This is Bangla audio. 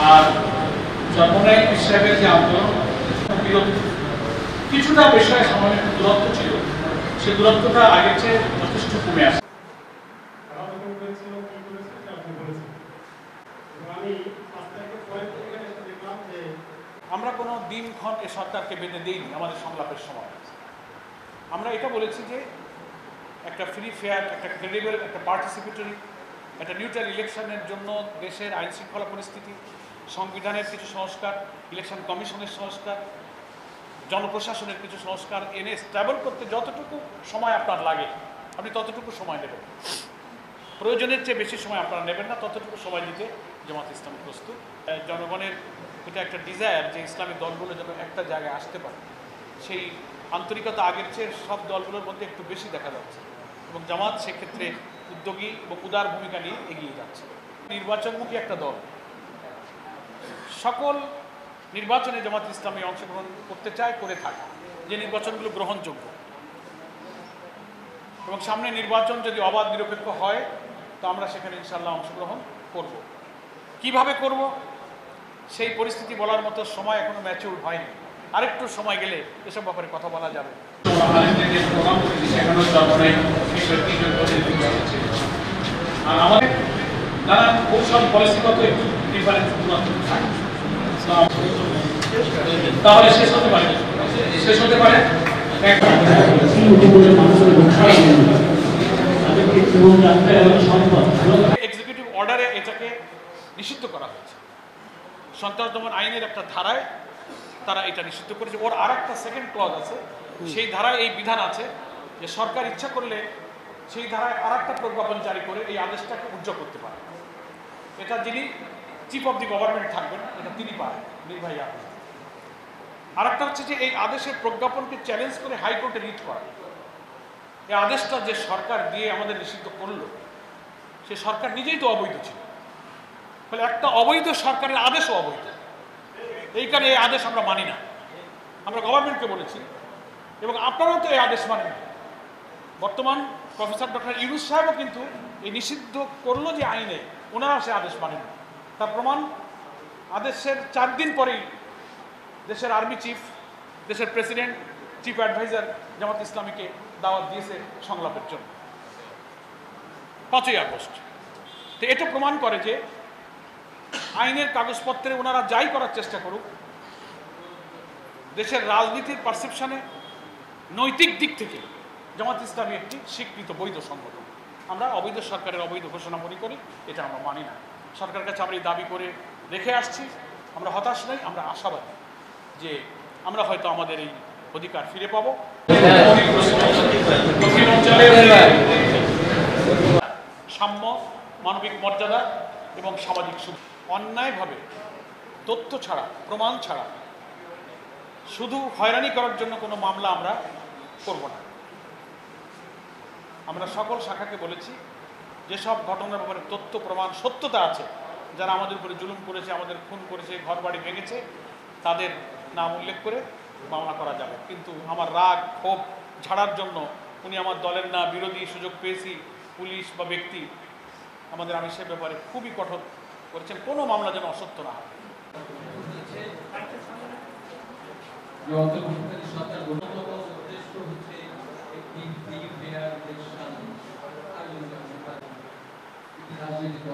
আর জন্মনায়ক সাহেবের যে আন্দোলন কিছুটা বিষয়ে সামান্য দূরত্ব ছিল, সেই দূরত্বটা আগের চেয়ে যথেষ্ট কমে আসে। আমরা কোনো দিনক্ষণ এ সরকারকে বেঁধে দিইনি আমাদের সংলাপের সময়। আমরা এটা বলেছি যে একটা ফ্রি ফেয়ার, একটা ক্রেডিবল, একটা পার্টিসিপেটরি, একটা নিউট্রাল ইলেকশনের জন্য দেশের আইন শৃঙ্খলা পরিস্থিতি, সংবিধানের কিছু সংস্কার, ইলেকশন কমিশনের সংস্কার, জনপ্রশাসনের কিছু সংস্কার এনে স্টেবল করতে যতটুকু সময় আপনার লাগে আপনি ততটুকু সময় নেবেন। প্রয়োজনের চেয়ে বেশি সময় আপনারা নেবেন না, ততটুকু সময় দিতে জামাত ইসলাম প্রস্তুত। জনগণের এটা একটা ডিজায়ার যে ইসলামিক দলগুলো যেন একটা জায়গায় আসতে পারে, সেই আন্তরিকতা আগের চেয়ে সব দলগুলোর মধ্যে একটু বেশি দেখা যাচ্ছে এবং জামাত সেক্ষেত্রে উদ্যোগী এবং উদার ভূমিকা নিয়ে এগিয়ে যাচ্ছে। নির্বাচনমুখী একটা দল, সকল নির্বাচনে জামাত ইসলামী অংশগ্রহণ করতে চায়, করে থাকে, যে নির্বাচনগুলো গ্রহণযোগ্য, এবং সামনে নির্বাচন যদি অবাধ নিরপেক্ষ হয় তো আমরা সেখানে ইনশাআল্লাহ অংশগ্রহণ করব। কিভাবে করব সেই পরিস্থিতি বলার মতো সময় এখনো ম্যাচিউর হয়নি, আরেকটু সময় গেলে এসব ব্যাপারে কথা বলা যাবে। আর আমাদের নানান কৌশল পলিসিগত একটু ডিফারেন্স থাকে, তাহলে শেষ হতে পারে এক্সিকিউটিভ অর্ডারে এটাকে নিষিদ্ধ করা হয়েছে। সন্ত্রাস দমন আইনের একটা ধারায় তারা এটা নিষিদ্ধ করেছে। ওর আর একটা সেকেন্ড ক্লজ আছে, সেই ধারায় এই বিধান আছে যে সরকার ইচ্ছা করলে সেই ধারায় আর একটা প্রজ্ঞাপন জারি করে এই আদেশটাকে উজ্জ্বল করতে পারে। এটা যিনি চিফ অফ দি গভর্নমেন্ট থাকবেন এটা তিনি পারেন, নির্বাহী আদেশ। আর একটা হচ্ছে যে এই আদেশের প্রজ্ঞাপনকে চ্যালেঞ্জ করে হাইকোর্টে রিট করা। এই আদেশটা যে সরকার দিয়ে আমাদের নিষিদ্ধ করলো, সে সরকার নিজেই তো অবৈধ ছিল, ফলে একটা অবৈধ সরকারের আদেশও অবৈধ। এই কারণে এই আদেশ আমরা মানি না, আমরা গভর্নমেন্টকে বলেছি, এবং আপনারাও তো এই আদেশ মানেন। বর্তমান প্রফেসর ডক্টর ইউনূস সাহেবও কিন্তু এই নিষিদ্ধ করলো যে আইনে, ওনারা সে আদেশ মানেন। তার প্রমাণ আদেশের 4 দিন পরেই দেশের আর্মি চিফ, দেশের প্রেসিডেন্ট, চিফ অ্যাডভাইজার জামাত ইসলামীকে দাওয়াত দিয়েছে সংলাপের জন্য 5ই আগস্ট। তো এটা প্রমাণ করে যে আইনের কাগজপত্রে ওনারা যাই করার চেষ্টা করুক, দেশের রাজনীতির পারসেপশনে নৈতিক দিক থেকে জামাত ইসলামী একটি স্বীকৃত বৈধ সংগঠন। আমরা অবৈধ সরকারের অবৈধ ঘোষণা মনে করি, এটা আমরা মানি না। সরকারের কাছে আমরা এই দাবি করে রেখে আসছি। আমরা হতাশ নই, আমরা আশাবাদী যে আমরা হয়তো আমাদের এই অধিকার ফিরে পাব। সাম্য, মানবিক মর্যাদা এবং সামাজিক সুবিধা, অন্যায়ভাবে তথ্য ছাড়া, প্রমাণ ছাড়া শুধু হয়রানি করার জন্য কোনো মামলা আমরা করব না। আমরা সকল শাখাকে বলেছি যেসব ঘটনার ব্যাপারে তথ্য প্রমাণ সত্যতা আছে, যারা আমাদের উপরে জুলুম করেছে, আমাদের খুন করেছে, ঘর বাড়ি ভেঙেছে, তাদের নাম উল্লেখ করে মামলা করা যাবে। কিন্তু আমার রাগ ক্ষোভ ঝাড়ার জন্য উনি আমার দলের না, বিরোধী সুযোগ পেয়েছি পুলিশ বা ব্যক্তি, আমাদের আমি সে ব্যাপারে খুবই কঠোর করেছেন, কোনো মামলা যেন অসত্য না হয়। রাজনৈতিক